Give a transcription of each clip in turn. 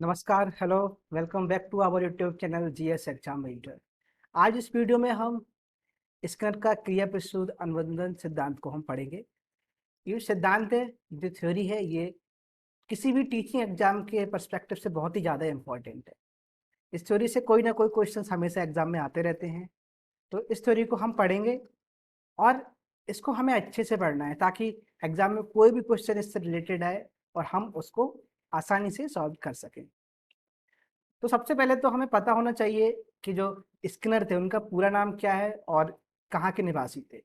नमस्कार, hello, welcome back to our YouTube channel GS exam reader. आज इस video में हम स्किनर का क्रिया प्रसूत अनुबंधन सिद्धांत को हम पढ़ेंगे। ये सिद्धांत है, जो थ्योरी है, ये किसी भी टीचिंग एग्जाम के पर्सपेक्टिव से बहुत ही ज़्यादा इंपॉर्टेंट है। इस थ्योरी से कोई ना कोई क्वेश्चन हमेशा एग्जाम में आते रहते हैं। तो इस थ्योरी को हम पढ़ेंगे और इसको हमें अच्छे से पढ़ना है ताकि एग्जाम में कोई भी क्वेश्चन इससे रिलेटेड आए और हम उसको आसानी से सॉल्व कर सकें। तो सबसे पहले तो हमें पता होना चाहिए कि जो स्किनर थे उनका पूरा नाम क्या है और कहाँ के निवासी थे।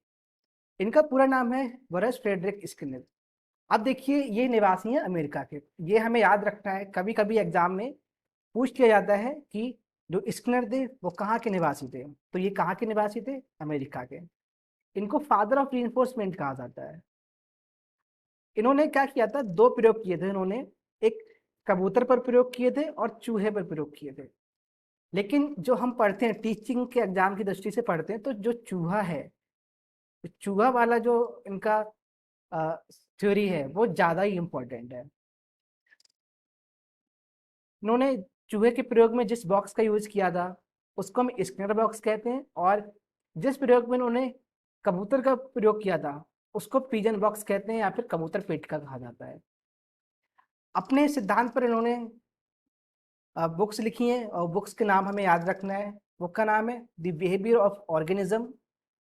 इनका पूरा नाम है वरस फ्रेडरिक स्किनर। अब देखिए, ये निवासी हैं अमेरिका के। ये हमें याद रखना है, कभी कभी एग्जाम में पूछ लिया जाता है कि जो स्किनर थे वो कहाँ के निवासी थे। तो ये कहाँ के निवासी थे? अमेरिका के। इनको फादर ऑफ रीइंफोर्समेंट कहा जाता है। इन्होंने क्या किया था? दो प्रयोग किए थे इन्होंने। एक कबूतर पर प्रयोग किए थे और चूहे पर प्रयोग किए थे। लेकिन जो हम पढ़ते हैं टीचिंग के एग्जाम की दृष्टि से पढ़ते हैं, तो जो चूहा है, चूहा वाला जो इनका थ्योरी है वो ज्यादा ही इम्पोर्टेंट है। इन्होंने चूहे के प्रयोग में जिस बॉक्स का यूज किया था उसको हम स्किनर बॉक्स कहते हैं, और जिस प्रयोग में इन्होंने कबूतर का प्रयोग किया था उसको पिजन बॉक्स कहते हैं या फिर कबूतर पेट का कहा जाता है। अपने सिद्धांत पर इन्होंने बुक्स लिखी हैं और बुक्स के नाम हमें याद रखना है। बुक का नाम है the behaviour of organism,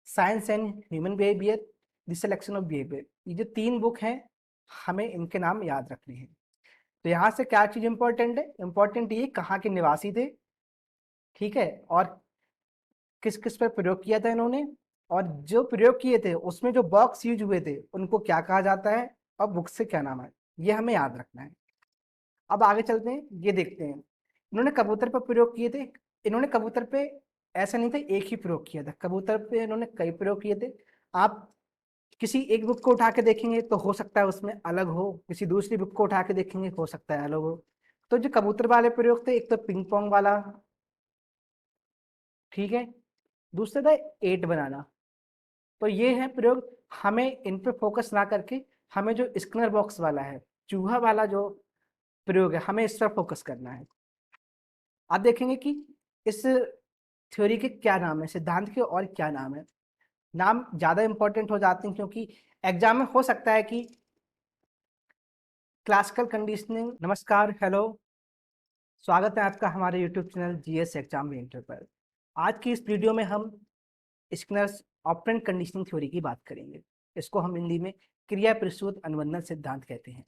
science and human behaviour, the selection of behaviour. ये जो तीन बुक हैं, हमें इनके नाम याद रखने हैं। तो यहाँ से क्या चीज इंपॉर्टेंट है? इंपॉर्टेंट ये कहाँ के निवासी थे, ठीक है, और किस किस पर प्रयोग किया था इन्होंने, और जो प्रयोग किए थे उसमें जो बॉक्स यूज हुए थे उनको क्या कहा जाता है, और बुक से क्या नाम है, ये हमें याद रखना है। अब आगे चलते हैं, ये देखते हैं। इन्होंने कबूतर पर प्रयोग किए थे। इन्होंने कबूतर पे ऐसा नहीं था एक ही प्रयोग किया था, कबूतर पे इन्होंने कई प्रयोग किए थे। आप किसी एक बुक को उठा के देखेंगे तो हो सकता है उसमें अलग हो, किसी दूसरी बुक को उठा के देखेंगे हो सकता है अलग हो। तो जो कबूतर वाले प्रयोग थे, एक तो पिंग पोंग वाला, ठीक है, दूसरा था एट बनाना। तो ये है प्रयोग। हमें इन पे फोकस ना करके हमें जो स्किनर बॉक्स वाला है, चूहा वाला जो प्रयोग है, हमें इस पर फोकस करना है। आप देखेंगे कि इस थ्योरी के क्या नाम है, सिद्धांत के और क्या नाम है। नाम ज्यादा इंपॉर्टेंट हो जाते हैं क्योंकि एग्जाम में हो सकता है कि क्लासिकल कंडीशनिंग। नमस्कार, हेलो, स्वागत है आपका हमारे यूट्यूब चैनल जीएस एग्जाम वेंटर पर। आज की इस वीडियो में हम स्किनर्स ऑपरेंट कंडीशनिंग थ्योरी की बात करेंगे। इसको हम हिंदी में क्रिया प्रसूत अनुबंधन सिद्धांत कहते हैं।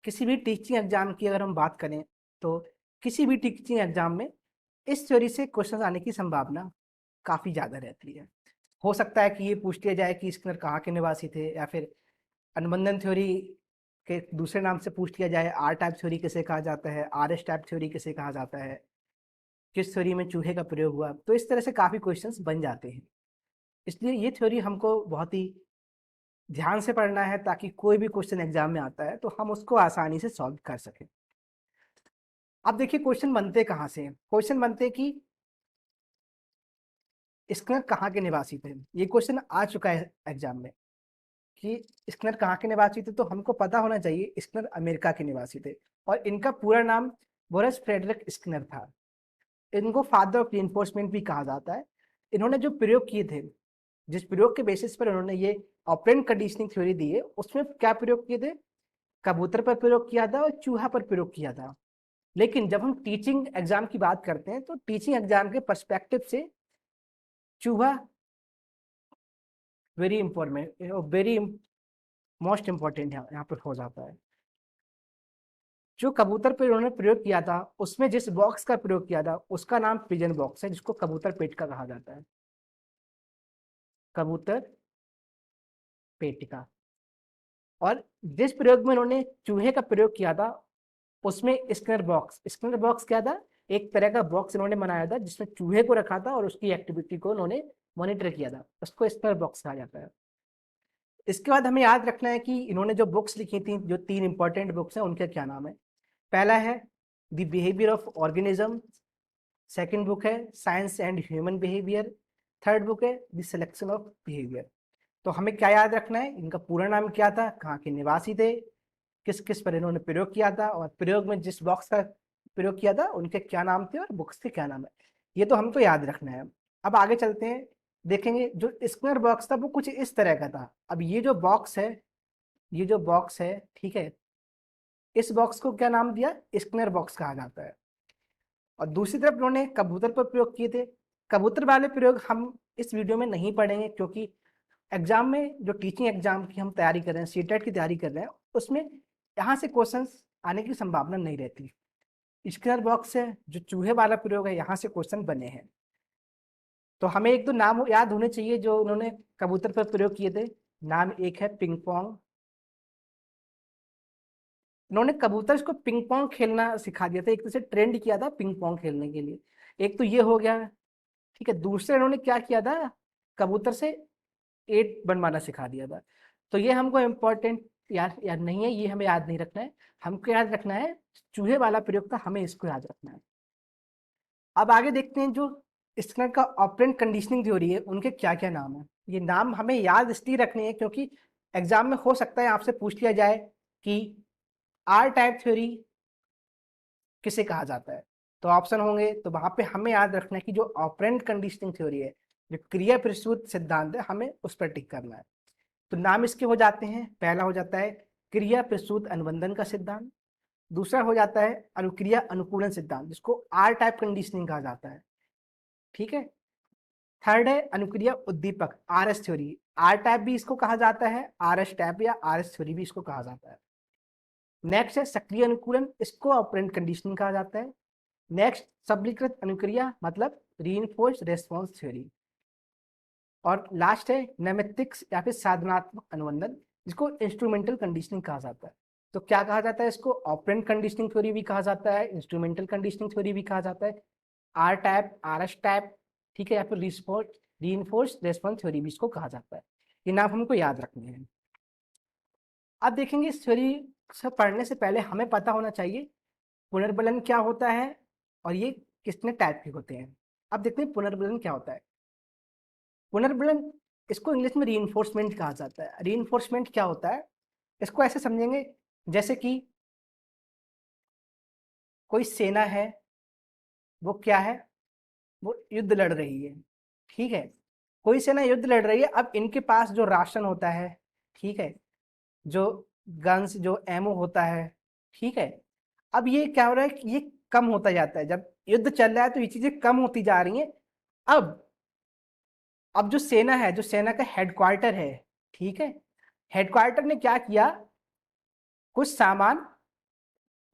किसी भी टीचिंग एग्जाम की अगर हम बात करें तो किसी भी टीचिंग एग्जाम में इस थ्योरी से क्वेश्चन आने की संभावना काफी ज्यादा रहती है। हो सकता है कि ये पूछ लिया जाए कि स्किनर कहाँ के निवासी थे, या फिर अनुबंधन थ्योरी के दूसरे नाम से पूछ लिया जाए, आर टाइप थ्योरी किसे कहा जाता है, आर एस टाइप थ्योरी किसे कहा जाता है, किस थ्योरी में चूहे का प्रयोग हुआ। तो इस तरह से काफी क्वेश्चंस बन जाते हैं। इसलिए ये थ्योरी हमको बहुत ही ध्यान से पढ़ना है ताकि कोई भी क्वेश्चन एग्जाम में आता है तो हम उसको आसानी से सॉल्व कर सकें। अब देखिए, क्वेश्चन बनते कहाँ से हैं? क्वेश्चन बनते कि स्किनर कहाँ के निवासी थे। ये क्वेश्चन आ चुका है एग्जाम में कि स्किनर कहाँ के निवासी थे, तो हमको पता होना चाहिए स्किनर अमेरिका के निवासी थे। और इनका पूरा नाम बोरस फ्रेडरिक स्किनर था। इनको फादर ऑफ रीइंफोर्समेंट भी कहा जाता है। इन्होंने जो प्रयोग किए थे, जिस प्रयोग के बेसिस पर इन्होंने ये ऑपरेंट कंडीशनिंग थ्योरी दी है, उसमें क्या प्रयोग किए थे? कबूतर पर प्रयोग किया था और चूहा पर प्रयोग किया था। लेकिन जब हम टीचिंग एग्जाम की बात करते हैं तो टीचिंग एग्जाम के पर्सपेक्टिव से चूहा very important, very most important यहाँ पर हो जाता है। जो कबूतर पे उन्होंने प्रयोग किया था उसमें जिस बॉक्स का प्रयोग किया था उसका नाम पिजन बॉक्स है, जिसको कबूतर पेट का कहा जाता है। कबूतर पेट का। और जिस प्रयोग में उन्होंने चूहे का प्रयोग किया था उसमें स्किनर बॉक्स, स्किनर बॉक्स क्या था? एक तरह का बॉक्स इन्होंने बनाया था जिसमें चूहे को रखा था और उसकी एक्टिविटी को उन्होंने मॉनिटर किया था, उसको स्किनर बॉक्स कहा जाता है। इसके बाद हमें याद रखना है कि इन्होंने जो बुक्स लिखी थी, जो तीन इंपॉर्टेंट बुक्स हैं, उनके क्या नाम है। पहला है the behaviour of organism, second book है science and human behaviour, third book है द सिलेक्शन ऑफ बिहेवियर। तो हमें क्या याद रखना है? इनका पूरा नाम क्या था, कहाँ के निवासी थे, किस किस पर इन्होंने प्रयोग किया था, और प्रयोग में जिस बॉक्स का प्रयोग किया था, उनके क्या नाम थे और बुक्स के क्या नाम है, ये तो हमको याद रखना है। अब आगे चलते हैं, देखेंगे जो स्क्वायर बॉक्स था वो कुछ इस तरह का था। अब ये जो बॉक्स है, ये जो बॉक्स है, ठीक है, इस बॉक्स को क्या नाम दिया, स्क्वायर बॉक्स कहा जाता है। और दूसरी तरफ उन्होंने कबूतर पर प्रयोग किए थे। कबूतर वाले प्रयोग हम इस वीडियो में नहीं पढ़ेंगे, क्योंकि एग्जाम में, जो टीचिंग एग्जाम की हम तैयारी कर रहे हैं, सीटेट की तैयारी कर रहे हैं, उसमें यहाँ से क्वेश्चंस आने की संभावना नहीं रहती। स्क्वायर बॉक्स से जो चूहे वाला प्रयोग है, यहाँ से क्वेश्चन बने हैं। तो हमें एक दो नाम याद होने चाहिए जो उन्होंने कबूतर पर प्रयोग किए थे। नाम एक है पिंग पोंग, उन्होंने कबूतर को पिंग पोंग खेलना सिखा दिया था, एक तरह से ट्रेंड किया था पिंग पोंग खेलने के लिए। एक तो ये हो गया, ठीक है। दूसरे इन्होंने क्या किया था, कबूतर से एट बनवाना सिखा दिया था। तो ये हमको इम्पोर्टेंट याद याद नहीं है, ये हमें याद नहीं रखना है। हमको याद रखना है चूहे वाला प्रयोग था, हमें इसको याद रखना है। अब आगे देखते हैं जो स्किनर का ऑपरेंट कंडीशनिंग थ्योरी है, उनके क्या क्या नाम है। ये नाम हमें याद इसलिए रखने हैं क्योंकि एग्जाम में हो सकता है आपसे पूछ लिया जाए कि आर टाइप थ्योरी किसे कहा जाता है। तो ऑप्शन होंगे, तो वहां पे हमें याद रखना है कि जो ऑपरेंट कंडीशनिंग थ्योरी है, जो क्रिया प्रसूत सिद्धांत है, हमें उस पर टिक करना है। तो नाम इसके हो जाते हैं, पहला हो जाता है क्रिया प्रसूत अनुबंधन का सिद्धांत, दूसरा हो जाता है अनुक्रिया अनुकूलन सिद्धांत, जिसको आर टाइप कंडीशनिंग कहा जाता है, ठीक है। थर्ड है अनुक्रिया उद्दीपक, R S theory, R type भी इसको कहा जाता है, आर एस टाइप या आर एस थ्योरी भी इसको कहा जाता है। नेक्स्ट है सक्रिय अनुकूलन, इसको ऑपरेंट कंडीशनिंग कहा जाता है। नेक्स्ट सबलीकृत अनुक्रिया, मतलब रीइंफोर्स्ड रेस्पॉन्स थ्योरी। और लास्ट है नैमित्तिक या फिर साधनात्मक अनुबंधन, जिसको इंस्ट्रूमेंटल कंडीशनिंग कहा जाता है। तो क्या कहा जाता है इसको, ऑपरेंट कंडीशनिंग थ्योरी भी कहा जाता है, इंस्ट्रूमेंटल कंडीशनिंग थ्योरी भी कहा जाता है, R type, R S type, ठीक है, या फिर रीइंफोर्स्ड रेस्पॉन्स थ्योरी भी इसको कहा जाता है। ये नाम हमको याद रखने हैं। अब देखेंगे इस थ्योरी से पढ़ने से पहले हमें पता होना चाहिए पुनर्बलन क्या होता है और ये कितने टाइप के होते हैं। अब देखते हैं पुनर्बलन क्या होता है। पुनर्बलन, इसको इंग्लिश में रीइंफोर्समेंट कहा जाता है। रीइंफोर्समेंट क्या होता है, इसको ऐसे समझेंगे जैसे कि कोई सेना है, वो क्या है, वो युद्ध लड़ रही है, ठीक है। कोई सेना युद्ध लड़ रही है, अब इनके पास जो राशन होता है, ठीक है, जो गन्स, जो एमओ होता है, ठीक है, अब ये क्या हो रहा है कि ये कम होता जाता है। जब युद्ध चल रहा है तो ये चीजें कम होती जा रही हैं। अब जो सेना है, जो सेना का हेडक्वार्टर है, ठीक है, हेडक्वार्टर ने क्या किया, कुछ सामान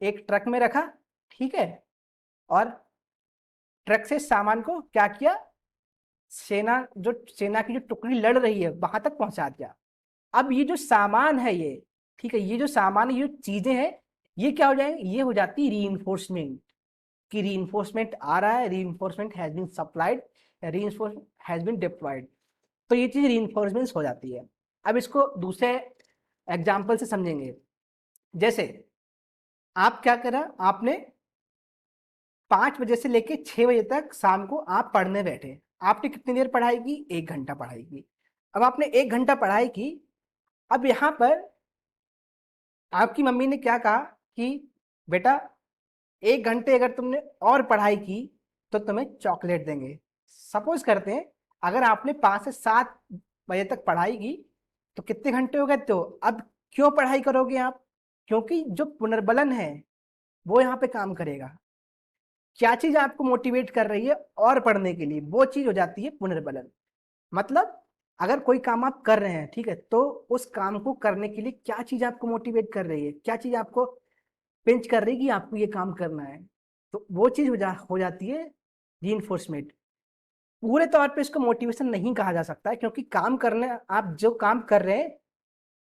एक ट्रक में रखा, ठीक है, और ट्रक से सामान को क्या किया, सेना की जो टुकड़ी लड़ रही है वहां तक पहुंचा दिया। अब ये जो सामान है ये, ठीक है, ये जो सामान है, ये जो चीजें हैं, ये क्या हो जाएंगे, ये हो जाती है रीइंफोर्समेंट। कि रीइंफोर्समेंट आ रहा है, reinforcement has been supplied, reinforcement has been deployed. तो ये चीज रीइंफोर्समेंट हो जाती है। अब इसको दूसरे एग्जाम्पल से समझेंगे। जैसे आप क्या करा, आपने 5 बजे से लेके 6 बजे तक शाम को आप पढ़ने बैठे, आपने कितनी देर पढ़ाई की, 1 घंटा पढ़ाई की। अब आपने 1 घंटा पढ़ाई की, अब यहाँ पर आपकी मम्मी ने क्या कहा कि बेटा 1 घंटे अगर तुमने और पढ़ाई की तो तुम्हें चॉकलेट देंगे। सपोज करते हैं अगर आपने 5 से 7 बजे तक पढ़ाई की तो कितने घंटे हो गए, तो अब क्यों पढ़ाई करोगे आप, क्योंकि जो पुनर्बलन है वो यहाँ पे काम करेगा। क्या चीज आपको मोटिवेट कर रही है और पढ़ने के लिए, वो चीज हो जाती है पुनर्बलन। मतलब अगर कोई काम आप कर रहे हैं, ठीक है, तो उस काम को करने के लिए क्या चीज आपको मोटिवेट कर रही है, क्या चीज आपको पिंच कर रही है कि आपको ये काम करना है, तो वो चीज हो जाती है रीइंफोर्समेंट। पूरे तौर पे इसको मोटिवेशन नहीं कहा जा सकता है, क्योंकि काम करने, आप जो काम कर रहे हैं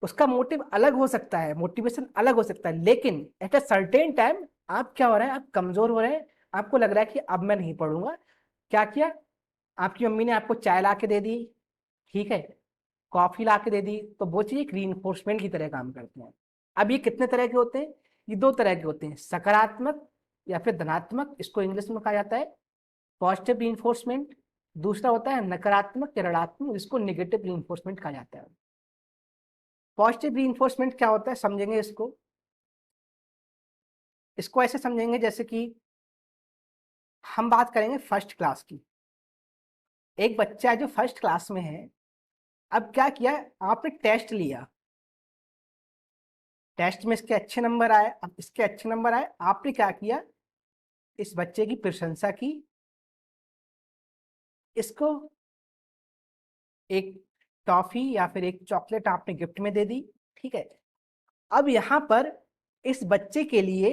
उसका मोटिव अलग हो सकता है, मोटिवेशन अलग हो सकता है, लेकिन एट अ सर्टेन टाइम आप क्या हो रहे हैं, आप कमजोर हो रहे हैं, आपको लग रहा है कि अब मैं नहीं पढ़ूंगा। क्या किया, आपकी मम्मी ने आपको चाय ला के दे दी, ठीक है, कॉफी ला के दे दी, तो वो चीज एक रीइंफोर्समेंट की तरह काम करते हैं। अब ये कितने तरह के होते हैं, ये 2 तरह के होते हैं, सकारात्मक या फिर धनात्मक, इसको इंग्लिश में कहा जाता है पॉजिटिव रीइंफोर्समेंट। दूसरा होता है नकारात्मक या ऋणात्मक, जिसको नेगेटिव रीइंफोर्समेंट कहा जाता है। पॉजिटिव रीइंफोर्समेंट क्या होता है, समझेंगे इसको। इसको ऐसे समझेंगे जैसे कि हम बात करेंगे फर्स्ट क्लास की। एक बच्चा है जो फर्स्ट क्लास में है। अब क्या किया, आपने टेस्ट लिया, टेस्ट में इसके अच्छे नंबर आए। अब इसके अच्छे नंबर आए, आपने क्या किया, इस बच्चे की प्रशंसा की, इसको एक टॉफी या फिर एक चॉकलेट आपने गिफ्ट में दे दी। ठीक है, अब यहाँ पर इस बच्चे के लिए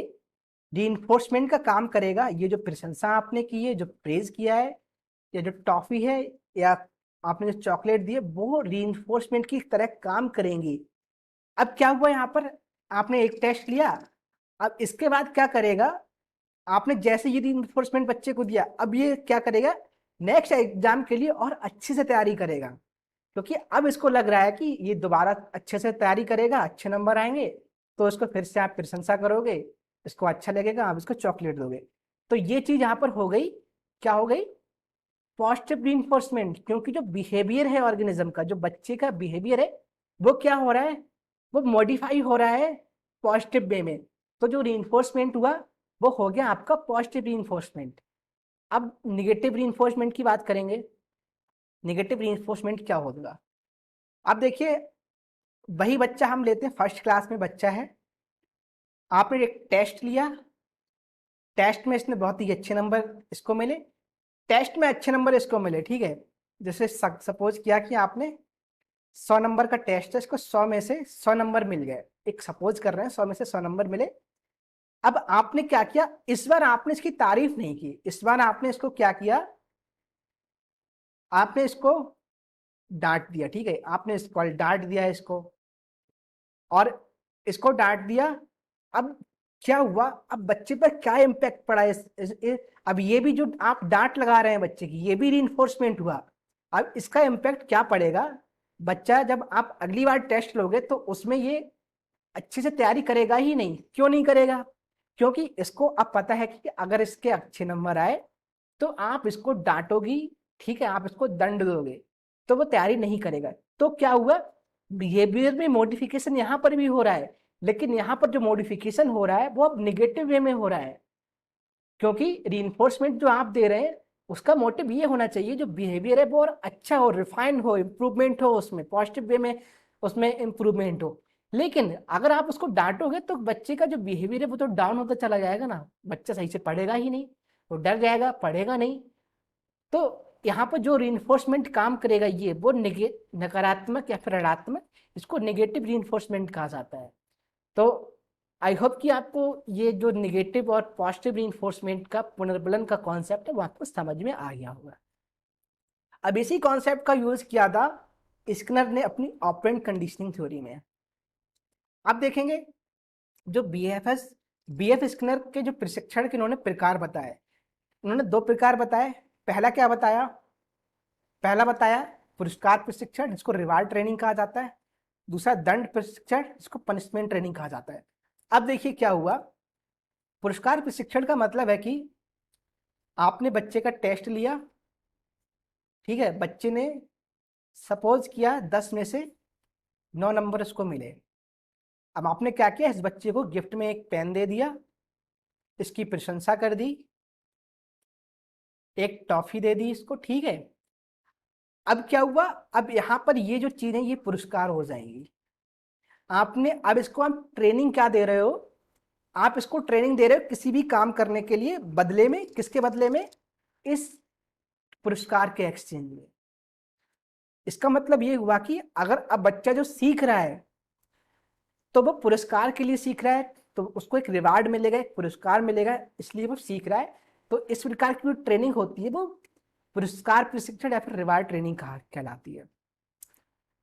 रीइंफोर्समेंट का काम करेगा ये जो प्रशंसा आपने की है, जो प्रेज किया है, या जो टॉफी है, या आपने जो चॉकलेट दी है, वो रीइंफोर्समेंट की तरह काम करेंगी। अब क्या हुआ यहाँ पर, आपने एक टेस्ट लिया, अब इसके बाद क्या करेगा, आपने जैसे ये रीइंफोर्समेंट बच्चे को दिया, अब ये क्या करेगा, नेक्स्ट एग्जाम के लिए और अच्छे से तैयारी करेगा, क्योंकि अब इसको लग रहा है कि ये दोबारा अच्छे से तैयारी करेगा, अच्छे नंबर आएंगे, तो इसको फिर से आप प्रशंसा करोगे, इसको अच्छा लगेगा, आप इसको चॉकलेट दोगे। तो ये चीज यहाँ पर हो गई, क्या हो गई, पॉजिटिव रीइंफोर्समेंट। क्योंकि जो बिहेवियर है ऑर्गेनिज्म का, जो बच्चे का बिहेवियर है, वो क्या हो रहा है, वो मॉडिफाई हो रहा है पॉजिटिव वे में। तो जो रीइंफोर्समेंट हुआ वो हो गया आपका पॉजिटिव रीइंफोर्समेंट। अब निगेटिव रीइंफोर्समेंट की बात करेंगे। निगेटिव रीइंफोर्समेंट क्या होगा, अब देखिए, वही बच्चा हम लेते हैं, फर्स्ट क्लास में बच्चा है, आपने एक टेस्ट लिया, टेस्ट में इसने बहुत ही अच्छे नंबर इसको मिले, टेस्ट में अच्छे नंबर इसको मिले। ठीक है, जैसे सपोज किया कि आपने 100 नंबर का टेस्ट है, इसको 100 में से 100 नंबर मिल गए, एक सपोज कर रहे हैं 100 में से 100 नंबर मिले। अब आपने क्या किया, इस बार आपने इसकी तारीफ नहीं की, इस बार आपने इसको क्या किया, आपने इसको डांट दिया। ठीक है, आपने इसको डांट दिया इसको, और इसको डांट दिया। अब क्या हुआ, अब बच्चे पर क्या इम्पैक्ट पड़ा अब ये भी जो आप डांट लगा रहे हैं बच्चे की, ये भी रीइंफोर्समेंट हुआ। अब इसका इम्पैक्ट क्या पड़ेगा, बच्चा जब आप अगली बार टेस्ट लोगे तो उसमें ये अच्छे से तैयारी करेगा ही नहीं। क्यों नहीं करेगा, क्योंकि इसको अब पता है कि अगर इसके अच्छे नंबर आए तो आप इसको डांटोगी, ठीक है, आप इसको दंड दोगे, तो वो तैयारी नहीं करेगा। तो क्या हुआ, बिहेवियर में मॉडिफिकेशन यहाँ पर भी हो रहा है, लेकिन यहाँ पर जो मॉडिफिकेशन हो रहा है वो अब निगेटिव वे में हो रहा है, क्योंकि रीइंफोर्समेंट जो आप दे रहे हैं उसका मोटिव ये होना चाहिए जो बिहेवियर है वो और अच्छा हो, रिफाइंड हो, इम्प्रूवमेंट हो, उसमें पॉजिटिव वे में उसमें इम्प्रूवमेंट हो। लेकिन अगर आप उसको डांटोगे तो बच्चे का जो बिहेवियर है वो तो डाउन होता चला जाएगा ना, बच्चा सही से पढ़ेगा ही नहीं, वो डर जाएगा, पढ़ेगा नहीं। तो यहाँ पर जो रीइंफोर्समेंट काम करेगा ये वो नकारात्मक या फिर ऋणात्मक, इसको नेगेटिव रीइंफोर्समेंट कहा जाता है। तो आई होप कि आपको ये जो नेगेटिव और पॉजिटिव रीइंफोर्समेंट का पुनर्बलन का कॉन्सेप्ट है वो आपको समझ में आ गया होगा। अब इसी कॉन्सेप्ट का यूज किया था स्किनर ने अपनी ऑपरेंट कंडीशनिंग थ्योरी में। आप देखेंगे जो बीएफ स्किनर के जो प्रशिक्षण के इन्होंने प्रकार बताए, उन्होंने दो प्रकार बताए। पहला क्या बताया, पहला बताया पुरस्कार प्रशिक्षण, जिसको रिवार्ड ट्रेनिंग कहा जाता है। दूसरा दंड प्रशिक्षण, जिसको पनिशमेंट ट्रेनिंग कहा जाता है। अब देखिए क्या हुआ, पुरस्कार प्रशिक्षण का मतलब है कि आपने बच्चे का टेस्ट लिया, ठीक है, बच्चे ने सपोज किया 10 में से 9 नंबर उसको मिले। अब आपने क्या किया, इस बच्चे को गिफ्ट में एक पेन दे दिया, इसकी प्रशंसा कर दी, एक टॉफी दे दी इसको। ठीक है, अब क्या हुआ, अब यहाँ पर ये जो चीजें ये पुरस्कार हो जाएंगी। आपने अब इसको आप ट्रेनिंग क्या दे रहे हो, आप इसको ट्रेनिंग दे रहे हो किसी भी काम करने के लिए, बदले में, किसके बदले में, इस पुरस्कार के एक्सचेंज में। इसका मतलब ये हुआ कि अगर अब बच्चा जो सीख रहा है तो वो पुरस्कार के लिए सीख रहा है, तो उसको एक रिवार्ड मिलेगा, एक पुरस्कार मिलेगा, इसलिए वो सीख रहा है। तो इस प्रकार की जो ट्रेनिंग होती है वो पुरस्कार प्रशिक्षण या फिर रिवार्ड ट्रेनिंग कहलाती है।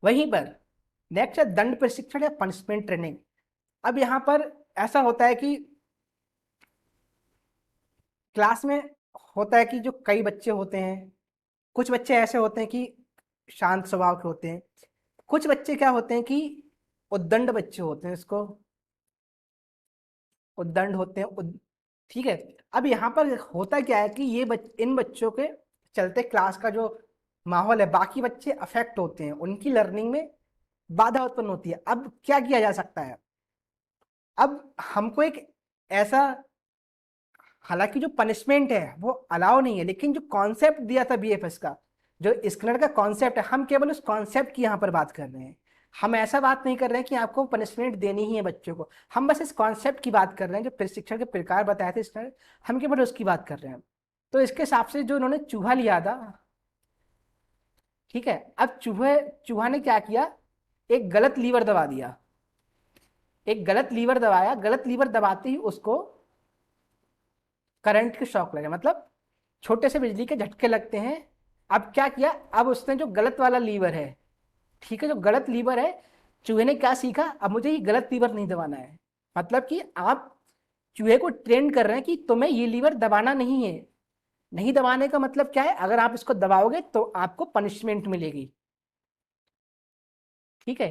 वहीं पर नेक्स्ट है दंड प्रशिक्षण या पनिशमेंट ट्रेनिंग। अब यहाँ पर ऐसा होता है कि क्लास में होता है कि जो कई बच्चे होते हैं, कुछ बच्चे ऐसे होते हैं कि शांत स्वभाव के होते हैं, कुछ बच्चे क्या होते हैं कि उद्दंड बच्चे होते हैं, इसको उद्दंड होते हैं ठीक है। अब यहाँ पर होता क्या है कि इन बच्चों के चलते क्लास का जो माहौल है, बाकी बच्चे अफेक्ट होते हैं, उनकी लर्निंग में बाधा उत्पन्न होती है। अब क्या किया जा सकता है, अब हमको एक ऐसा हालांकि जो पनिशमेंट है वो अलाउ नहीं है, लेकिन जो कॉन्सेप्ट दिया था बीएफएस का, जो स्किनर का कॉन्सेप्ट है, हम केवल उस कॉन्सेप्ट की यहाँ पर बात कर रहे हैं। हम ऐसा बात नहीं कर रहे हैं कि आपको पनिशमेंट देनी ही है बच्चों को, हम बस इस कॉन्सेप्ट की बात कर रहे हैं, जो प्रशिक्षण के प्रकार बताए थे स्किनर, हम केवल उसकी बात कर रहे हैं। तो इसके हिसाब से जो उन्होंने चूहा लिया था, ठीक है, अब चूहा ने क्या किया, एक गलत लीवर दबा दिया, एक गलत लीवर दबाया, गलत लीवर दबाते ही उसको करंट के शॉक लगे, मतलब छोटे से बिजली के झटके लगते हैं। अब क्या किया, अब उसने जो गलत वाला लीवर है, ठीक है, जो गलत लीवर है, चूहे ने क्या सीखा, अब मुझे ये गलत लीवर नहीं दबाना है। मतलब कि आप चूहे को ट्रेन कर रहे हैं कि तुम्हें ये लीवर दबाना नहीं है। नहीं दबाने का मतलब क्या है, अगर आप इसको दबाओगे तो आपको पनिशमेंट मिलेगी। ठीक है,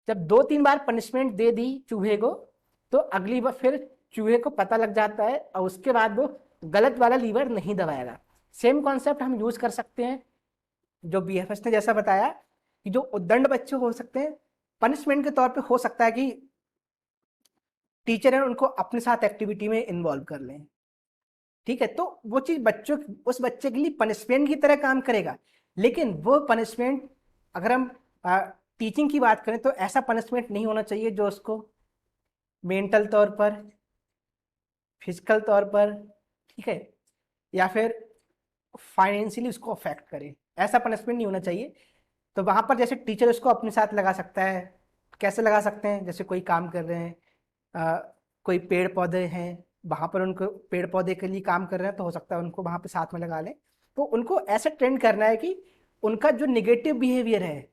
जब 2-3 बार पनिशमेंट दे दी चूहे को, तो अगली बार फिर चूहे को पता लग जाता है और उसके बाद वो गलत वाला लीवर नहीं दबाएगा। सेम कॉन्सेप्ट हम यूज कर सकते हैं, जो बीएफएस ने जैसा बताया कि जो उद्दंड बच्चे हो सकते हैं, पनिशमेंट के तौर पे हो सकता है कि टीचर है उनको अपने साथ एक्टिविटी में इन्वॉल्व कर लें। ठीक है, तो वो चीज बच्चों, उस बच्चे के लिए पनिशमेंट की तरह काम करेगा, लेकिन वो पनिशमेंट, अगर हम टीचिंग की बात करें तो ऐसा पनिशमेंट नहीं होना चाहिए जो उसको मेंटल तौर पर, फिजिकल तौर पर, ठीक है, या फिर फाइनेंशियली उसको अफेक्ट करे। ऐसा पनिशमेंट नहीं होना चाहिए। तो वहां पर जैसे टीचर उसको अपने साथ लगा सकता है, कैसे लगा सकते हैं, जैसे कोई काम कर रहे हैं, कोई पेड़ पौधे हैं, वहां पर उनको पेड़ पौधे के लिए काम कर रहे हैं, तो हो सकता है उनको वहां पर साथ में लगा लें। तो उनको ऐसे ट्रेन करना है कि उनका जो निगेटिव बिहेवियर है,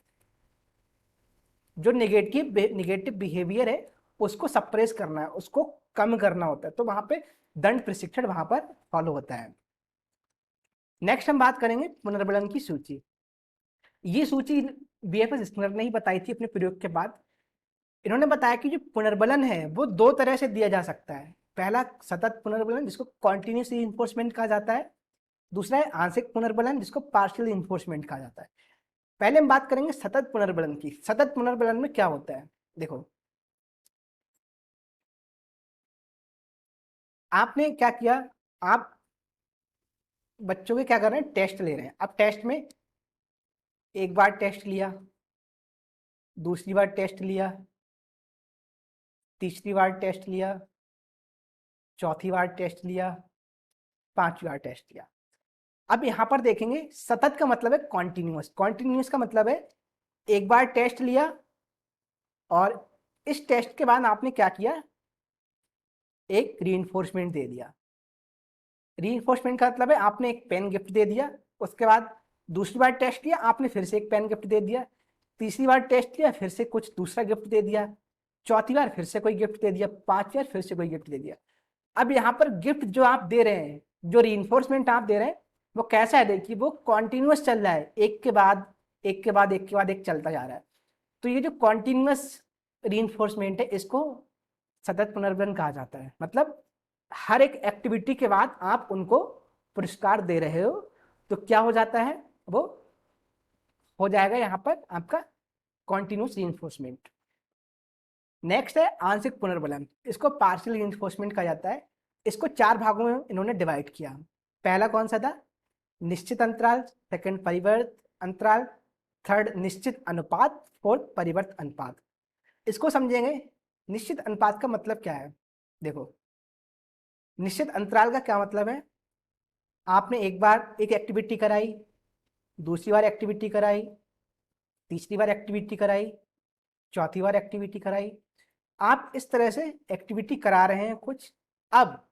जो निगेटिव बिहेवियर है, उसको सप्रेस करना है, उसको कम करना होता है। तो वहां पे दंड प्रशिक्षण वहां पर फॉलो होता है। नेक्स्ट हम बात करेंगे पुनर्बलन की सूची। ये सूची बीएफएस स्किनर ने ही बताई थी अपने प्रयोग के बाद। इन्होंने बताया कि जो पुनर्बलन है वो 2 तरह से दिया जा सकता है। पहला सतत पुनर्बलन, जिसको कॉन्टिन्यूस रीइंफोर्समेंट कहा जाता है। दूसरा है आंशिक पुनर्बलन, जिसको पार्शियल रीइंफोर्समेंट कहा जाता है। पहले हम बात करेंगे सतत पुनर्बलन की। सतत पुनर्बलन में क्या होता है, देखो, आपने क्या किया, आप बच्चों के क्या कर रहे हैं, टेस्ट ले रहे हैं। अब टेस्ट में एक बार टेस्ट लिया, दूसरी बार टेस्ट लिया, तीसरी बार टेस्ट लिया, चौथी बार टेस्ट लिया, पांचवी बार टेस्ट लिया। अब यहां पर देखेंगे, सतत का मतलब है कॉन्टिन्यूअस, कॉन्टिन्यूअस का मतलब है एक बार टेस्ट लिया और इस टेस्ट के बाद आपने क्या किया, एक रीइंफोर्समेंट दे दिया। रीइंफोर्समेंट का मतलब है आपने एक पेन गिफ्ट दे दिया, उसके बाद दूसरी बार टेस्ट लिया, आपने फिर से एक पेन गिफ्ट दे दिया, तीसरी बार टेस्ट लिया, फिर से कुछ दूसरा गिफ्ट दे दिया, चौथी बार फिर से कोई गिफ्ट दे दिया, पांचवी बार फिर से कोई गिफ्ट दे दिया। अब यहाँ पर गिफ्ट जो आप दे रहे हैं, जो रीइंफोर्समेंट आप दे रहे हैं, वो कैसा है, देखिए वो कॉन्टिन्यूअस चल रहा है, एक के बाद एक के बाद एक के बाद एक चलता जा रहा है। तो ये जो कॉन्टिन्यूअस रीइंफोर्समेंट है, इसको सतत पुनर्बलन कहा जाता है। मतलब हर एक एक्टिविटी के बाद आप उनको पुरस्कार दे रहे हो, तो क्या हो जाता है, वो हो जाएगा यहाँ पर आपका कॉन्टिन्यूस रीइंफोर्समेंट। नेक्स्ट है आंशिक पुनर्बलन, इसको पार्शियल रीइंफोर्समेंट कहा जाता है। इसको 4 भागों में इन्होंने डिवाइड किया। पहला कौन सा था, निश्चित अंतराल, सेकंड परिवर्त अंतराल, थर्ड निश्चित अनुपात, फोर्थ परिवर्त अनुपात। इसको समझेंगे। निश्चित अनुपात का मतलब क्या है, देखो, निश्चित अंतराल का क्या मतलब है, आपने एक बार एक एक्टिविटी कराई, दूसरी बार एक्टिविटी कराई, तीसरी बार एक्टिविटी कराई, चौथी बार एक्टिविटी कराई, आप इस तरह से एक्टिविटी करा रहे हैं कुछ। अब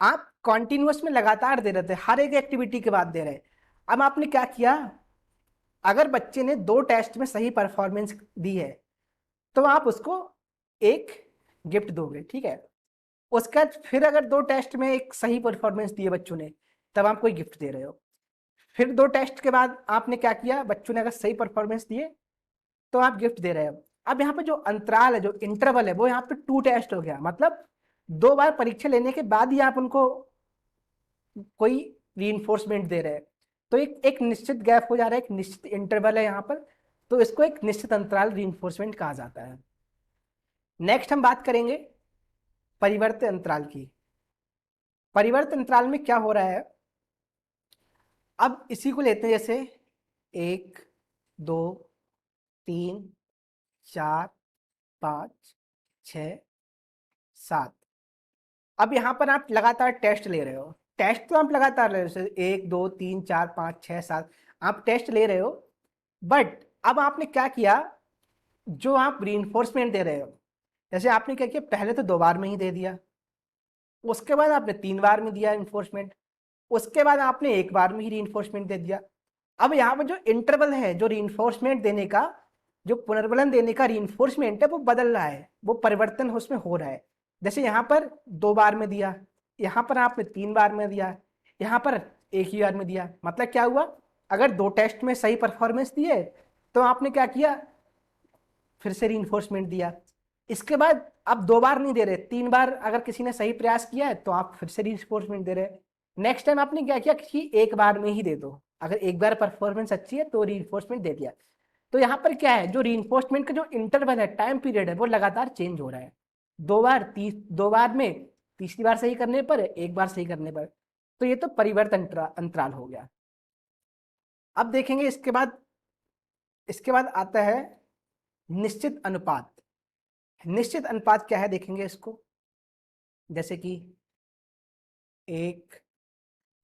आप कॉन्टिन्यूअस में लगातार दे रहे थे, हर एक एक्टिविटी के बाद दे रहे। अब आपने क्या किया, अगर बच्चे ने 2 टेस्ट में सही परफॉर्मेंस दी है, तो आप उसको एक गिफ्ट दोगे, ठीक है। उसका फिर अगर 2 टेस्ट में एक सही परफॉर्मेंस दी है बच्चों ने, तब आप कोई गिफ्ट दे रहे हो। फिर 2 टेस्ट के बाद आपने क्या किया, बच्चों ने अगर सही परफॉर्मेंस दिए तो आप गिफ्ट दे रहे हो। अब यहाँ पे जो अंतराल है, जो इंटरवल है, वो यहाँ पे 2 टेस्ट हो गया, मतलब 2 बार परीक्षा लेने के बाद ही आप उनको कोई रीइंफोर्समेंट दे रहे हैं। तो एक निश्चित गैप हो जा रहा है, एक निश्चित इंटरवल है यहाँ पर, तो इसको एक निश्चित अंतराल रीइंफोर्समेंट कहा जाता है। नेक्स्ट हम बात करेंगे परिवर्त अंतराल की। परिवर्त अंतराल में क्या हो रहा है, अब इसी को लेते हैं जैसे 1 2 3 4 5 6 7। अब यहाँ पर आप लगातार टेस्ट ले रहे हो, टेस्ट तो आप लगातार ले रहे हो, जैसे 1 2 3 4 5 6 7 आप टेस्ट ले रहे हो। बट अब आपने क्या किया, जो आप रीइंफोर्समेंट दे रहे हो, जैसे आपने क्या किया, पहले तो 2 बार में ही दे दिया, उसके बाद आपने 3 बार में दिया इन्फोर्समेंट, उसके बाद आपने 1 बार में ही रीइंफोर्समेंट दे दिया। अब यहाँ पर जो इंटरवल है, जो रीइंफोर्समेंट देने का, जो पुनर्बलन देने का रीइंफोर्समेंट है, वो बदल रहा है, वो परिवर्तन उसमें हो रहा है। जैसे यहाँ पर 2 बार में दिया, यहाँ पर आपने 3 बार में दिया, यहाँ पर 1 ही बार में दिया। मतलब क्या हुआ, अगर 2 टेस्ट में सही परफॉर्मेंस दिए तो आपने क्या किया, फिर से रीइंफोर्समेंट दिया। इसके बाद आप 2 बार नहीं दे रहे, 3 बार अगर किसी ने सही प्रयास किया है तो आप फिर से रीइंफोर्समेंट दे रहे। नेक्स्ट टाइम आपने क्या किया कि 1 बार में ही दे दो, अगर 1 बार परफॉर्मेंस अच्छी है तो रीइंफोर्समेंट दे दिया। तो यहाँ पर क्या है, जो रीइंफोर्समेंट का जो इंटरवल है, टाइम पीरियड है, वो लगातार चेंज हो रहा है। 2 बार में, तीसरी बार सही करने पर, 1 बार सही करने पर। तो ये तो परिवर्तन अंतराल हो गया। अब देखेंगे इसके बाद आता है निश्चित अनुपात। निश्चित अनुपात क्या है देखेंगे इसको, जैसे कि 1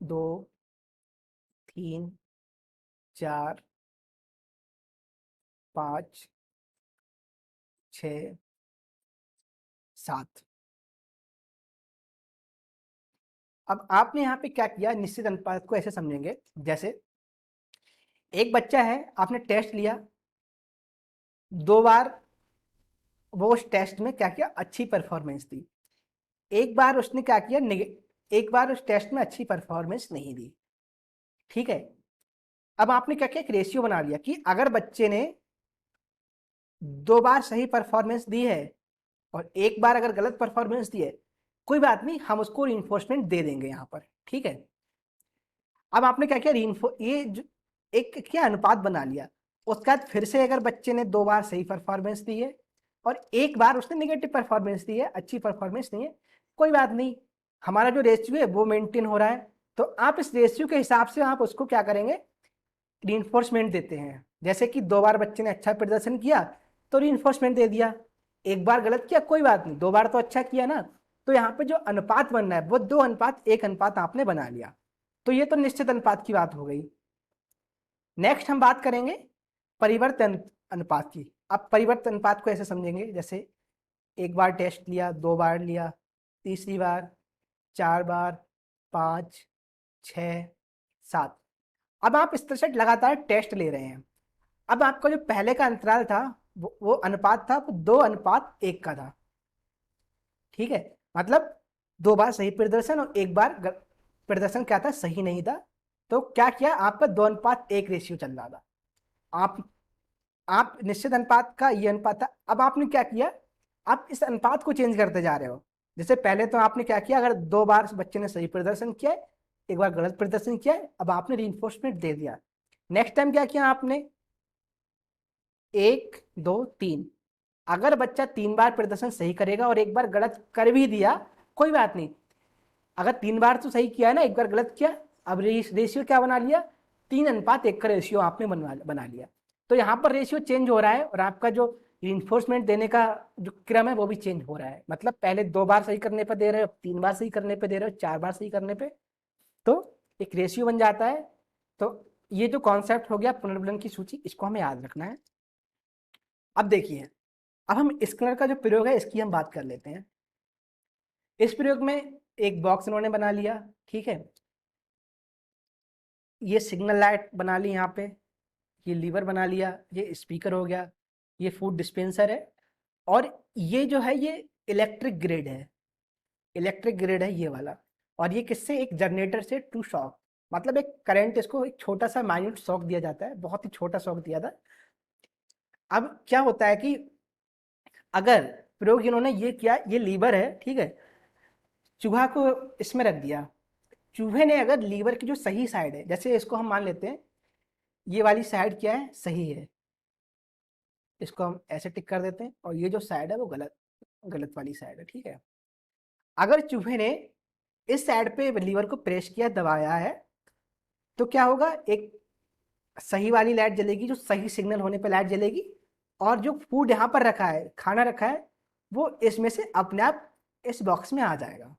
2 3 4 5 6 7। अब आपने यहाँ पे क्या किया, निश्चित अनुपात को ऐसे समझेंगे, जैसे एक बच्चा है, आपने टेस्ट लिया, 2 बार वो उस टेस्ट में क्या किया, अच्छी परफॉर्मेंस दी। 1 बार उसने क्या किया, 1 बार उस टेस्ट में अच्छी परफॉर्मेंस नहीं दी। ठीक है, अब आपने क्या किया, एक रेशियो बना लिया कि अगर बच्चे ने 2 बार सही परफॉर्मेंस दी है और 1 बार अगर गलत परफॉर्मेंस दी है, कोई बात नहीं, हम उसको रीइंफोर्समेंट दे देंगे यहाँ पर। ठीक है, अब आपने क्या किया, एक क्या अनुपात बना लिया। उसके बाद फिर से अगर बच्चे ने 2 बार सही परफॉर्मेंस दी है और 1 बार उसने निगेटिव परफॉर्मेंस दी है, अच्छी परफॉर्मेंस नहीं है, कोई बात नहीं, हमारा जो रेशियो है वो मेंटेन हो रहा है। तो आप इस रेशियो के हिसाब से आप उसको क्या करेंगे, रीइंफोर्समेंट देते हैं। जैसे कि 2 बार बच्चे ने अच्छा प्रदर्शन किया तो रीइंफोर्समेंट दे दिया, 1 बार गलत किया, कोई बात नहीं, 2 बार तो अच्छा किया ना। तो यहाँ पे जो अनुपात बन रहा है वो 2:1 अनुपात आपने बना लिया। तो ये तो निश्चित अनुपात की बात हो गई। नेक्स्ट हम बात करेंगे परिवर्तन अनुपात की। अब परिवर्तन अनुपात को ऐसे समझेंगे, जैसे 1 बार टेस्ट लिया, 2 बार लिया, तीसरी बार, 4 बार, 5 6 7। अब आप इस तरह से लगातार टेस्ट ले रहे हैं। अब आपका जो पहले का अंतराल था, वो अनुपात था, वो 2:1 का था। ठीक है, मतलब 2 बार सही प्रदर्शन और 1 बार प्रदर्शन क्या था, सही नहीं था। तो क्या किया, आपका 2:1 रेशियो चल रहा था। आप निश्चित अनुपात का ये अनुपात था। अब आपने क्या किया, आप इस अनुपात को चेंज करते जा रहे हो। जैसे पहले तो आपने क्या किया, अगर 2 बार बच्चे ने सही प्रदर्शन किया है, 1 बार गलत प्रदर्शन किया है, अब आपने रीइंफोर्समेंट दे दिया। नेक्स्ट टाइम क्या किया आपने, 1 2 3। अगर बच्चा 3 बार प्रदर्शन सही करेगा और 1 बार गलत कर भी दिया, कोई बात नहीं, अगर 3 बार तो सही किया है ना, 1 बार गलत किया, अब रेशियो क्या बना लिया, 3:1 का रेशियो आपने बना लिया। तो यहाँ पर रेशियो चेंज हो रहा है और आपका जो इन्फोर्समेंट देने का जो क्रम है वो भी चेंज हो रहा है। मतलब पहले 2 बार सही करने पर दे रहे हो, 3 बार सही करने पे दे रहे हो, 4 बार सही करने पे, तो एक रेशियो बन जाता है। तो ये जो कॉन्सेप्ट हो गया पुनर्बलन की सूची, इसको हमें याद रखना है। अब देखिए, अब हम स्किनर का जो प्रयोग है इसकी हम बात कर लेते हैं। इस प्रयोग में एक बॉक्स इन्होंने बना लिया। ठीक है, ये सिग्नल लाइट बना ली, यहाँ पे ये लीवर बना लिया, ये स्पीकर हो गया, ये फूड डिस्पेंसर है, और ये जो है ये इलेक्ट्रिक ग्रिड है। इलेक्ट्रिक ग्रिड है ये वाला। और ये किससे, एक जनरेटर से टू शॉक, मतलब एक करंट, इसको एक छोटा सा माइन्यूट शॉक दिया जाता है, बहुत ही छोटा शॉक दिया था। अब क्या होता है कि अगर प्रयोग इन्होंने ये किया, ये लीवर है, ठीक है, चूहा को इसमें रख दिया, चूहे ने अगर लीवर की जो सही साइड है, जैसे इसको हम मान लेते हैं ये वाली साइड क्या है, सही है, इसको हम ऐसे टिक कर देते हैं, और ये जो साइड है वो गलत, गलत वाली साइड है। ठीक है, अगर चूहे ने इस साइड पे लीवर को प्रेस किया, दबाया है, तो क्या होगा, एक सही वाली लाइट जलेगी, जो सही सिग्नल होने पे लाइट जलेगी, और जो फूड यहाँ पर रखा है, खाना रखा है, वो इसमें से अपने आप इस बॉक्स में आ जाएगा।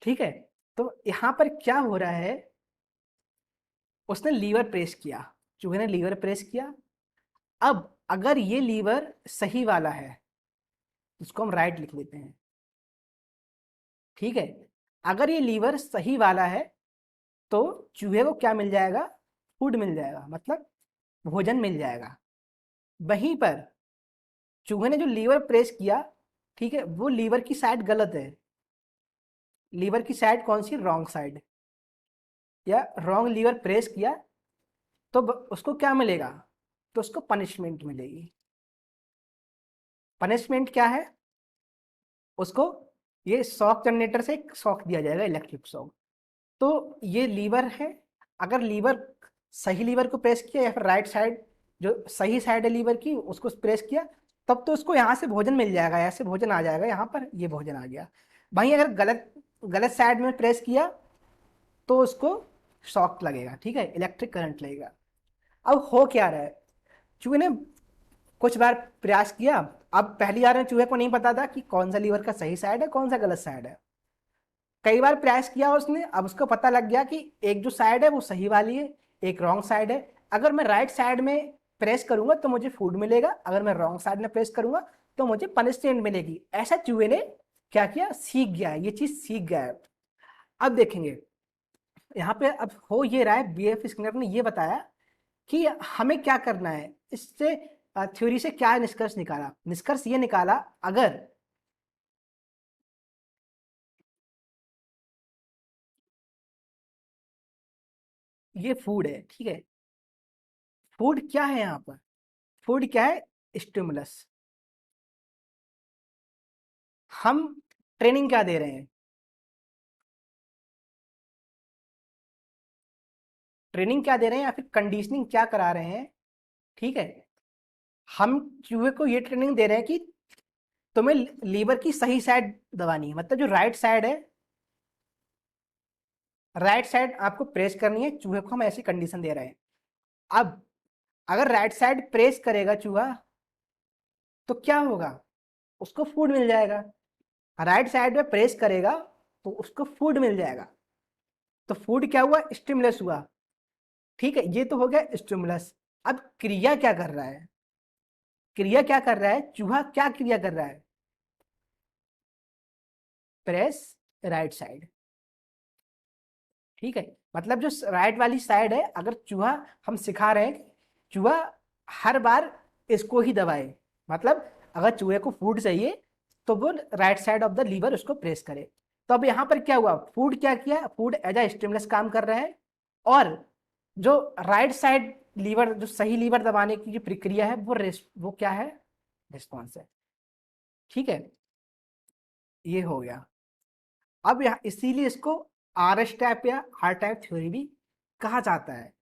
ठीक है, तो यहाँ पर क्या हो रहा है, उसने लीवर प्रेस किया, चूहे ने लीवर प्रेस किया। अब अगर ये लीवर सही वाला है, इसको हम राइट लिख लेते हैं। ठीक है, अगर ये लीवर सही वाला है तो चूहे को क्या मिल जाएगा, फूड मिल जाएगा, मतलब भोजन मिल जाएगा। वहीं पर चूहे ने जो लीवर प्रेस किया, ठीक है, वो लीवर की साइड गलत है। लीवर की साइड कौन सी, रॉन्ग साइड, या रॉन्ग लीवर प्रेस किया, तो उसको क्या मिलेगा, तो उसको पनिशमेंट मिलेगी। पनिशमेंट क्या है, उसको ये शॉक जनरेटर से एक शॉक दिया जाएगा, इलेक्ट्रिक शॉक। तो ये लीवर है, अगर लीवर सही लीवर को प्रेस किया, या फिर राइट साइड जो सही साइड है लीवर की उसको प्रेस किया, तब तो उसको यहाँ से भोजन मिल जाएगा, ऐसे भोजन आ जाएगा, यहाँ पर ये भोजन आ गया। वहीं अगर गलत गलत साइड में प्रेस किया तो उसको शॉक लगेगा, ठीक है, इलेक्ट्रिक करंट लगेगा। अब हो क्या रहा है, चूहे ने कुछ बार प्रयास किया। अब पहली बार में चूहे को नहीं पता था कि कौन सा लीवर का सही साइड है, कौन सा गलत साइड है। कई बार प्रयास किया उसने, अब उसको पता लग गया कि एक जो साइड है वो सही वाली है, एक रॉन्ग साइड है। अगर मैं राइट साइड में प्रेस करूंगा तो मुझे फूड मिलेगा, अगर मैं रॉन्ग साइड में प्रेस करूंगा तो मुझे पनिशमेंट मिलेगी। ऐसा चूहे ने क्या किया, सीख गया है, ये चीज सीख गया है। अब देखेंगे यहाँ पे, अब हो ये रहा है, बीएफ स्किनर ने ये बताया कि हमें क्या करना है। इससे थ्योरी से क्या निष्कर्ष निकाला, निष्कर्ष ये निकाला, अगर ये फूड है, ठीक है, फूड क्या है यहाँ पर, फूड क्या है, स्टिमुलस। हम ट्रेनिंग क्या दे रहे हैं, ट्रेनिंग क्या दे रहे हैं, या फिर कंडीशनिंग क्या करा रहे हैं। ठीक है, हम चूहे को ये ट्रेनिंग दे रहे हैं कि तुम्हें लीवर की सही साइड दबानी है, मतलब जो राइट साइड है, राइट साइड आपको प्रेस करनी है। चूहे को हम ऐसी कंडीशन दे रहे हैं। अब अगर राइट साइड प्रेस करेगा चूहा, तो क्या होगा, उसको फूड मिल जाएगा। राइट साइड में प्रेस करेगा तो उसको फूड मिल जाएगा। तो फूड क्या हुआ, स्टिमुलस हुआ। ठीक है, ये तो हो गया स्टिमुलस। अब क्रिया क्या कर रहा है, क्रिया क्या कर रहा है, चूहा क्या क्रिया कर रहा है, प्रेस राइट साइड। ठीक है, मतलब जो राइट वाली साइड है, अगर चूहा, हम सिखा रहे हैं कि चूहा हर बार इसको ही दबाए, मतलब अगर चूहे को फूड चाहिए तो वो right side of the lever उसको प्रेस करे। तो अब यहाँ पर क्या हुआ, फूड क्या किया, फूड एज अ स्टिमुलस काम कर रहा है, और जो राइट साइड लीवर, जो सही लीवर दबाने की जो प्रक्रिया है, वो क्या है, रिस्पॉन्स है। ठीक है, ये हो गया। अब यहाँ इसीलिए इसको आर एस टाइप या आर टाइप थ्योरी भी कहा जाता है।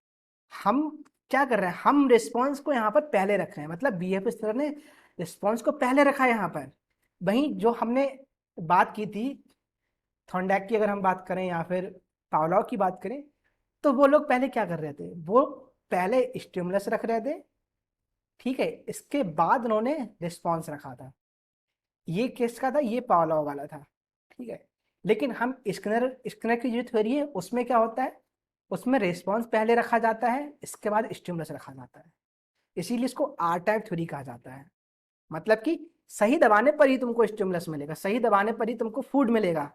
हम क्या कर रहे हैं, हम रिस्पॉन्स को यहाँ पर पहले रख रहे हैं, मतलब बीएफ स्तर ने रिस्पॉन्स को पहले रखा है यहाँ पर। वहीं जो हमने बात की थी थॉर्नडाइक की, अगर हम बात करें या फिर पावलोव की बात करें, तो वो लोग पहले क्या कर रहे थे, वो पहले स्टिमुलस रख रहे थे, ठीक है, इसके बाद उन्होंने रिस्पॉन्स रखा था। ये किसका था, ये पावलोव वाला था। ठीक है, लेकिन हम स्किनर स्किनर की जो थ्योरी है उसमें क्या होता है, उसमें रिस्पॉन्स पहले रखा जाता है, इसके बाद स्टिमुलस रखा जाता है। इसीलिए इसको आर टाइप थ्योरी कहा जाता है। मतलब कि सही दबाने पर ही तुमको स्टिमुलस मिलेगा, सही दबाने पर ही तुमको फूड मिलेगा।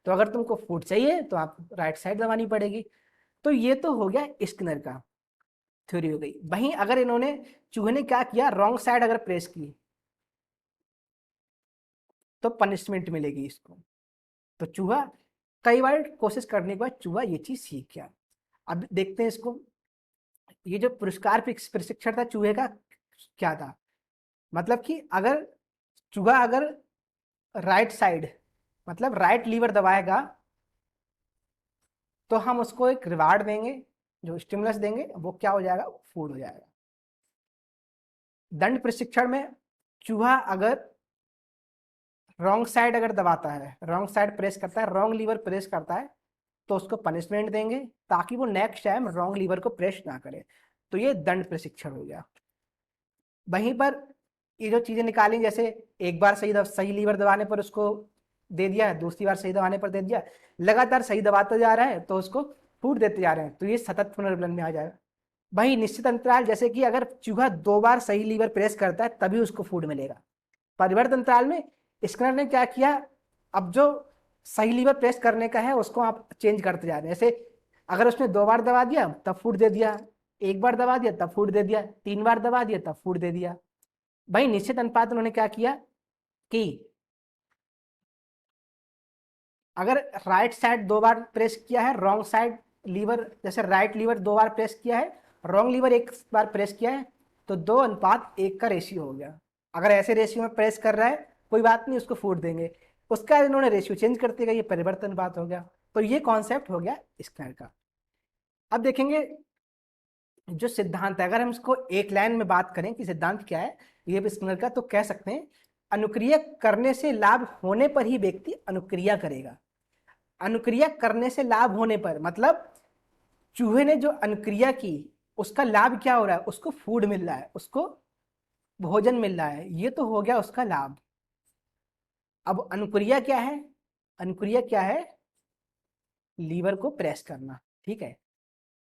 तो अगर तुमको फूड चाहिए तो आप राइट साइड दबानी पड़ेगी। तो ये तो हो गया स्किनर का थ्योरी हो गई। वहीं अगर इन्होंने, चूहे ने क्या किया, रॉन्ग साइड अगर प्रेस की तो पनिशमेंट मिलेगी इसको। तो चूहा कई बार कोशिश करने के बाद चूहा ये चीज सीख गया। अब देखते हैं इसको, ये जो पुरस्कार प्रशिक्षण था चूहे का, क्या था, मतलब कि अगर चूहा अगर राइट साइड, मतलब राइट लीवर दबाएगा, तो हम उसको एक रिवार्ड देंगे, जो स्टिमुलस देंगे वो क्या हो जाएगा, फूड हो जाएगा। दंड प्रशिक्षण में चूहा अगर रॉन्ग साइड अगर दबाता है, रॉन्ग साइड प्रेस करता है, रॉन्ग लीवर प्रेस करता है, तो उसको पनिशमेंट देंगे ताकि वो नेक्स्ट टाइम रॉन्ग लीवर को प्रेस ना करे। तो ये दंड प्रशिक्षण हो गया। वहीं पर ये जो चीजें निकाली, जैसे एक बार सही लीवर दबाने पर उसको दे दिया, दूसरी बार सही दबाने पर दे दिया, लगातार सही दबाता जा रहा है तो उसको फूड देते जा रहे हैं, तो ये सतत पुनर्विलन में आ जाएगा। वही निश्चित अंतराल, जैसे कि अगर चूहा 2 बार सही लीवर प्रेस करता है तभी उसको फूड मिलेगा। परिवर्तन अंतराल में स्किनर ने क्या किया, अब जो सही लीवर प्रेस करने का है उसको आप चेंज करते जा रहे हैं। जैसे अगर उसने 2 बार दबा दिया तब फूड दे दिया, 1 बार दबा दिया तब फूड दे दिया, 3 बार दबा दिया तब फूड दे दिया। भाई निश्चित अनुपात उन्होंने क्या किया कि अगर राइट साइड 2 बार प्रेस किया है, रॉन्ग साइड लीवर, जैसे राइट लीवर 2 बार प्रेस किया है, रॉन्ग लीवर 1 बार प्रेस किया है, तो 2:1 का रेशियो हो गया। अगर ऐसे रेशियो में प्रेस कर रहा है कोई बात नहीं, उसको फूड देंगे। उसका इन्होंने रेशियो चेंज करते गए, ये परिवर्तन बात हो गया। तो ये कॉन्सेप्ट हो गया स्क्वायर का। अब देखेंगे जो सिद्धांत है, अगर हम इसको एक लाइन में बात करें कि सिद्धांत क्या है ये भी स्किनर का, तो कह सकते हैं अनुक्रिया करने से लाभ होने पर ही व्यक्ति अनुक्रिया करेगा। अनुक्रिया करने से लाभ होने पर मतलब चूहे ने जो अनुक्रिया की उसका लाभ क्या हो रहा है, उसको फूड मिल रहा है, उसको भोजन मिल रहा है, ये तो हो गया उसका लाभ। अब अनुक्रिया क्या है, अनुक्रिया क्या है, लीवर को प्रेस करना, ठीक है।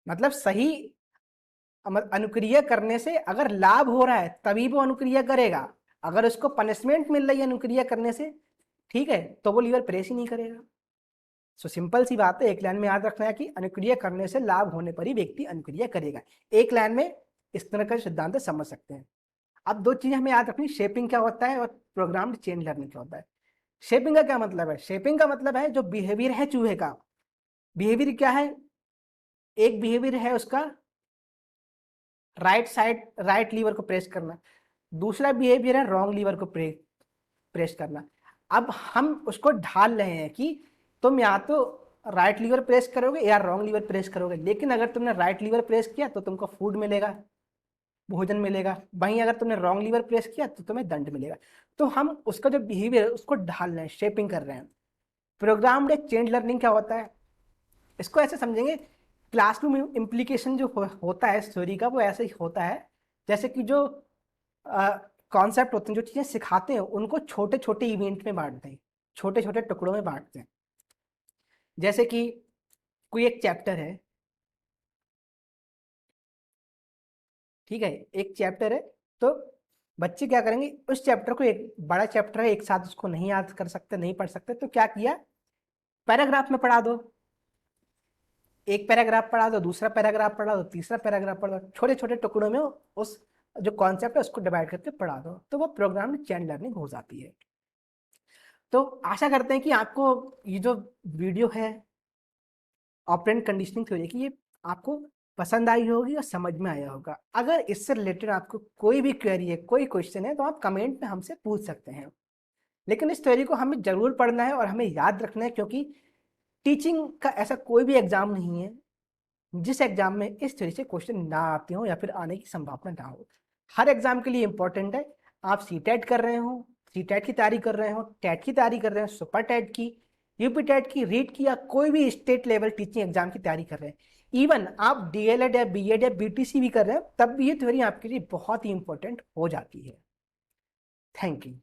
मतलब सही अनुक्रिया करने से अगर लाभ हो रहा है तभी वो अनुक्रिया करेगा। अगर उसको पनिशमेंट मिल रही है अनुक्रिया करने से, ठीक है, तो वो लीवर प्रेस ही नहीं करेगा। सो सिंपल सी बात है, एक लाइन में याद रखना है कि अनुक्रिया करने से लाभ होने पर ही व्यक्ति अनुक्रिया करेगा। एक लाइन में इस तरह का सिद्धांत समझ सकते हैं। अब 2 चीजें हमें याद रखनी, शेपिंग क्या होता है और प्रोग्राम्ड चेन लर्निंग क्या होता है। शेपिंग का क्या मतलब है, शेपिंग का मतलब है जो बिहेवियर है चूहे का, बिहेवियर क्या है, एक बिहेवियर है उसका राइट साइड राइट लीवर को प्रेस करना, दूसरा बिहेवियर है रॉन्ग लीवर को प्रेस करना। अब हम उसको ढाल रहे हैं कि तुम या तो राइट लीवर प्रेस करोगे या रॉन्ग लीवर प्रेस करोगे, लेकिन अगर तुमने राइट लीवर प्रेस किया तो तुमको फूड मिलेगा, भोजन मिलेगा, वहीं अगर तुमने रॉन्ग लीवर प्रेस किया तो तुम्हें दंड मिलेगा। तो हम उसका जो बिहेवियर है उसको ढाल रहे हैं, शेपिंग कर रहे हैं। प्रोग्राम्ड चेन लर्निंग क्या होता है, इसको ऐसे समझेंगे, क्लासरूम इम्प्लीकेशन जो होता है थ्योरी का वो ऐसे ही होता है, जैसे कि जो कॉन्सेप्ट होते हैं, जो चीज़ें सिखाते हैं उनको छोटे छोटे इवेंट में बांटते हैं, छोटे छोटे टुकड़ों में बांटते हैं। जैसे कि कोई एक चैप्टर है, ठीक है, एक चैप्टर है, तो बच्चे क्या करेंगे, उस चैप्टर को, एक बड़ा चैप्टर है, एक साथ उसको नहीं याद कर सकते, नहीं पढ़ सकते, तो क्या किया, पैराग्राफ में पढ़ा दो, एक पैराग्राफ पढ़ा दो, दूसरा पैराग्राफ पढ़ा दो, तीसरा पैराग्राफ पढ़ा दो, छोटे छोटे टुकड़ों में उस जो कॉन्सेप्ट है उसको डिवाइड करके पढ़ा दो, तो वो प्रोग्राम्ड चेन लर्निंग हो जाती है। तो आशा करते हैं कि आपको ये जो वीडियो है ऑपरेंट कंडीशनिंग थ्योरी की, ये आपको पसंद आई होगी और समझ में आया होगा। अगर इससे रिलेटेड आपको कोई भी क्वेरी है, कोई क्वेश्चन है, तो आप कमेंट में हमसे पूछ सकते हैं। लेकिन इस थ्योरी को हमें जरूर पढ़ना है और हमें याद रखना है, क्योंकि टीचिंग का ऐसा कोई भी एग्जाम नहीं है जिस एग्जाम में इस थ्योरी से क्वेश्चन ना आते हो या फिर आने की संभावना ना हो। हर एग्जाम के लिए इंपॉर्टेंट है। आप सीटेट कर रहे हो, सीटेट की तैयारी कर रहे हो, टेट की तैयारी कर रहे हो, सुपर टेट की, यूपी टेट की, रीट की, या कोई भी स्टेट लेवल टीचिंग एग्जाम की तैयारी कर रहे हैं, इवन आप डीएलएड या बीएड या बीटीसी भी कर रहे हैं, तब भी ये थ्योरी आपके लिए बहुत ही इंपॉर्टेंट हो जाती है। Thank you.